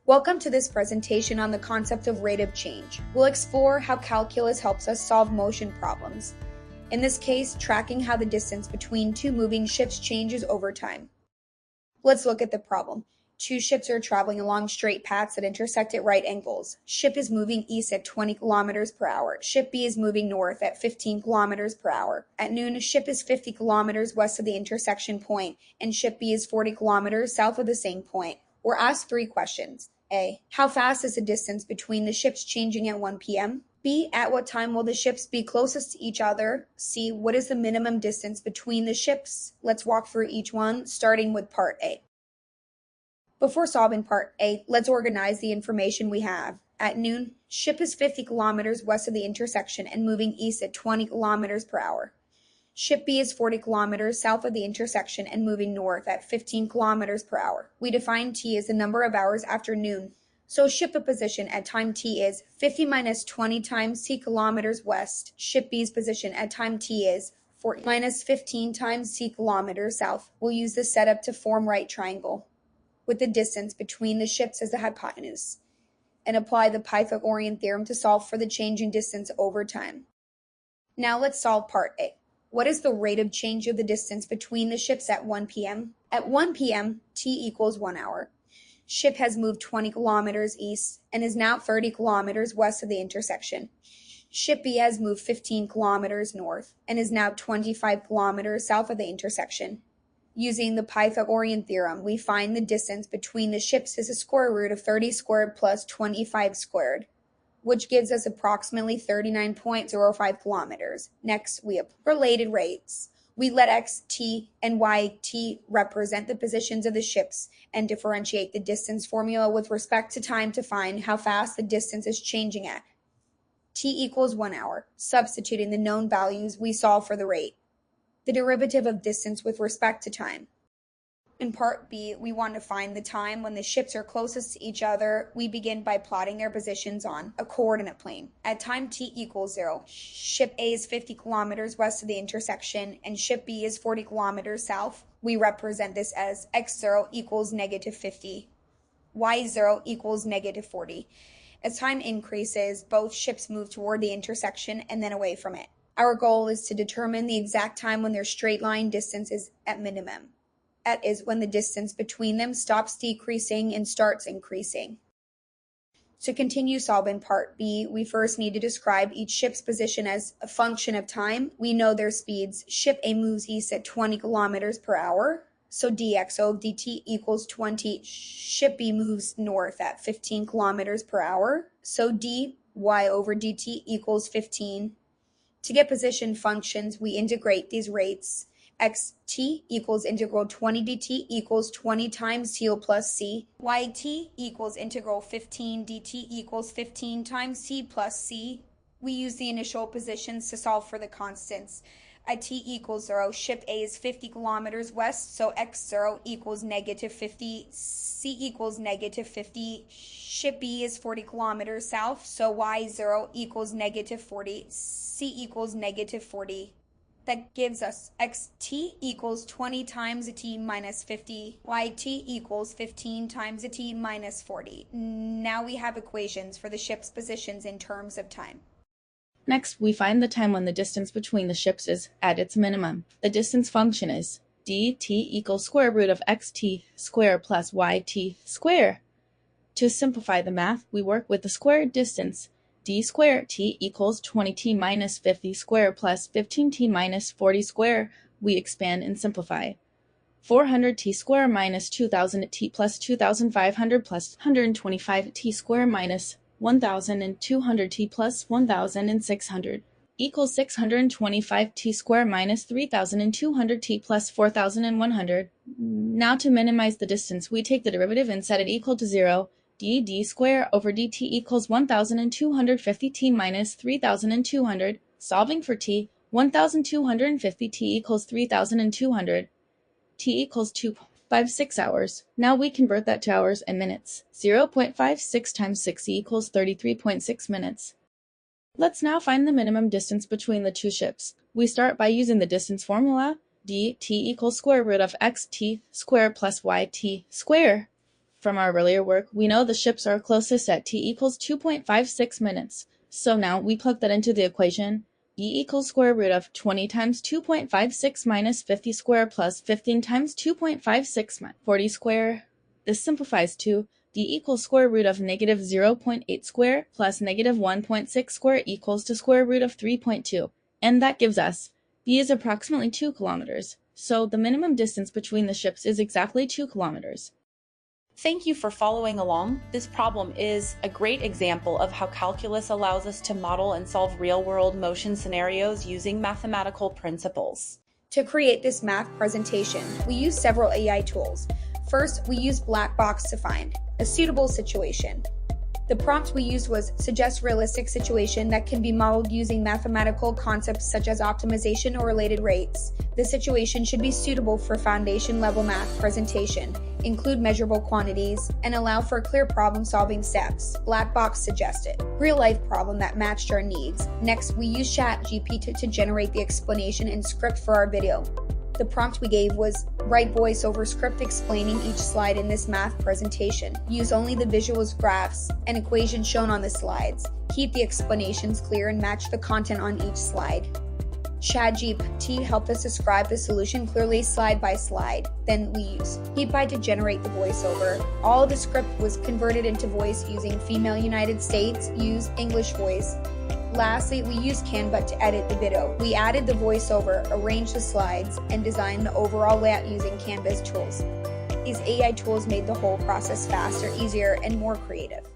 Welcome to this presentation on the concept of rate of change. We'll explore how calculus helps us solve motion problems. In this case, tracking how the distance between two moving ships changes over time. Let's look at the problem. Two ships are traveling along straight paths that intersect at right angles. Ship is moving east at 20 kilometers per hour. Ship B is moving north at 15 kilometers per hour. At noon, ship is 50 kilometers west of the intersection point, and ship B is 40 kilometers south of the same point. We're asked three questions. A. How fast is the distance between the ships changing at 1 p.m.? B. At what time will the ships be closest to each other? C. What is the minimum distance between the ships? Let's walk through each one, starting with part A. Before solving part A, let's organize the information we have. At noon, ship is 50 kilometers west of the intersection and moving east at 20 kilometers per hour. Ship B is 40 kilometers south of the intersection and moving north at 15 kilometers per hour. We define T as the number of hours after noon. So ship A position at time T is 50 minus 20 times T kilometers west. Ship B's position at time T is 40 minus 15 times T kilometers south. We'll use this setup to form right triangle, with the distance between the ships as the hypotenuse, and apply the Pythagorean theorem to solve for the change in distance over time. Now let's solve part A. What is the rate of change of the distance between the ships at 1 p.m.? At 1 p.m., T equals 1 hour. Ship has moved 20 kilometers east and is now 30 kilometers west of the intersection. Ship B has moved 15 kilometers north and is now 25 kilometers south of the intersection. Using the Pythagorean theorem, we find the distance between the ships is the square root of 30 squared plus 25 squared, which gives us approximately 39.05 kilometers. Next, we have related rates. We let x, t, and y, t represent the positions of the ships and differentiate the distance formula with respect to time to find how fast the distance is changing at. T equals 1 hour. Substituting the known values, we solve for the rate, the derivative of distance with respect to time. In part B, we want to find the time when the ships are closest to each other. We begin by plotting their positions on a coordinate plane. At time T equals 0, ship A is 50 kilometers west of the intersection and ship B is 40 kilometers south. We represent this as x0 equals negative 50, y0 equals negative 40. As time increases, both ships move toward the intersection and then away from it. Our goal is to determine the exact time when their straight line distance is at minimum. That is when the distance between them stops decreasing and starts increasing. To continue solving part B, we first need to describe each ship's position as a function of time. We know their speeds. Ship A moves east at 20 kilometers per hour, so dxo of dt equals 20. Ship B moves north at 15 kilometers per hour, so dy over dt equals 15. To get position functions, we integrate these rates. Xt equals integral 20 dt equals 20 times t plus c. Yt equals integral 15 dt equals 15 times t plus c. We use the initial positions to solve for the constants. At t equals 0, ship A is 50 kilometers west, so x0 equals negative 50, c equals negative 50. Ship B is 40 kilometers south, so y0 equals negative 40, c equals negative 40. That gives us xt equals 20 times a t minus 50, yt equals 15 times a t minus 40. Now we have equations for the ship's positions in terms of time. Next, we find the time when the distance between the ships is at its minimum. The distance function is dt equals square root of xt square plus yt square. To simplify the math, we work with the squared distance. D squared t equals 20t minus 50 square plus 15t minus 40 square. We expand and simplify. 400t square minus 2000t plus 2500 plus 125t square minus 1200t plus 1600 equals 625t square minus 3200t plus 4100. Now to minimize the distance, we take the derivative and set it equal to 0. d square over dt equals 1250t minus 3200. Solving for t, 1250t equals 3200. T equals 2.56 hours. Now we convert that to hours and minutes. 0.56 times 60 equals 33.6 minutes. Let's now find the minimum distance between the two ships. We start by using the distance formula. dt equals square root of xt square plus yt square. from our earlier work, we know the ships are closest at t equals 2.56 minutes. So now we plug that into the equation. E equals square root of 20 times 2.56 minus 50 square plus 15 times 2.56 minus 40 square. This simplifies to d equals square root of negative 0.8 square plus negative 1.6 square equals to square root of 3.2. And that gives us b is approximately 2 kilometers. So the minimum distance between the ships is exactly 2 kilometers. Thank you for following along. This problem is a great example of how calculus allows us to model and solve real-world motion scenarios using mathematical principles. To create this math presentation, we use several AI tools. First, we used black box to find a suitable situation. The prompt we used was suggest realistic situation that can be modeled using mathematical concepts such as optimization or related rates. The situation should be suitable for foundation level math presentation, include measurable quantities, and allow for clear problem-solving steps. Black box suggested. Real-life problem that matched our needs. Next, we used ChatGPT to generate the explanation and script for our video. The prompt we gave was write voiceover script explaining each slide in this math presentation. Use only the visuals, graphs, and equations shown on the slides. Keep the explanations clear and match the content on each slide. ChatGPT helped us describe the solution clearly slide by slide. Then we used Python to generate the voiceover. All of the script was converted into voice using female United States, use English voice. Lastly, we used Canva to edit the video. We added the voiceover, arranged the slides, and designed the overall layout using Canva's tools. These AI tools made the whole process faster, easier, and more creative.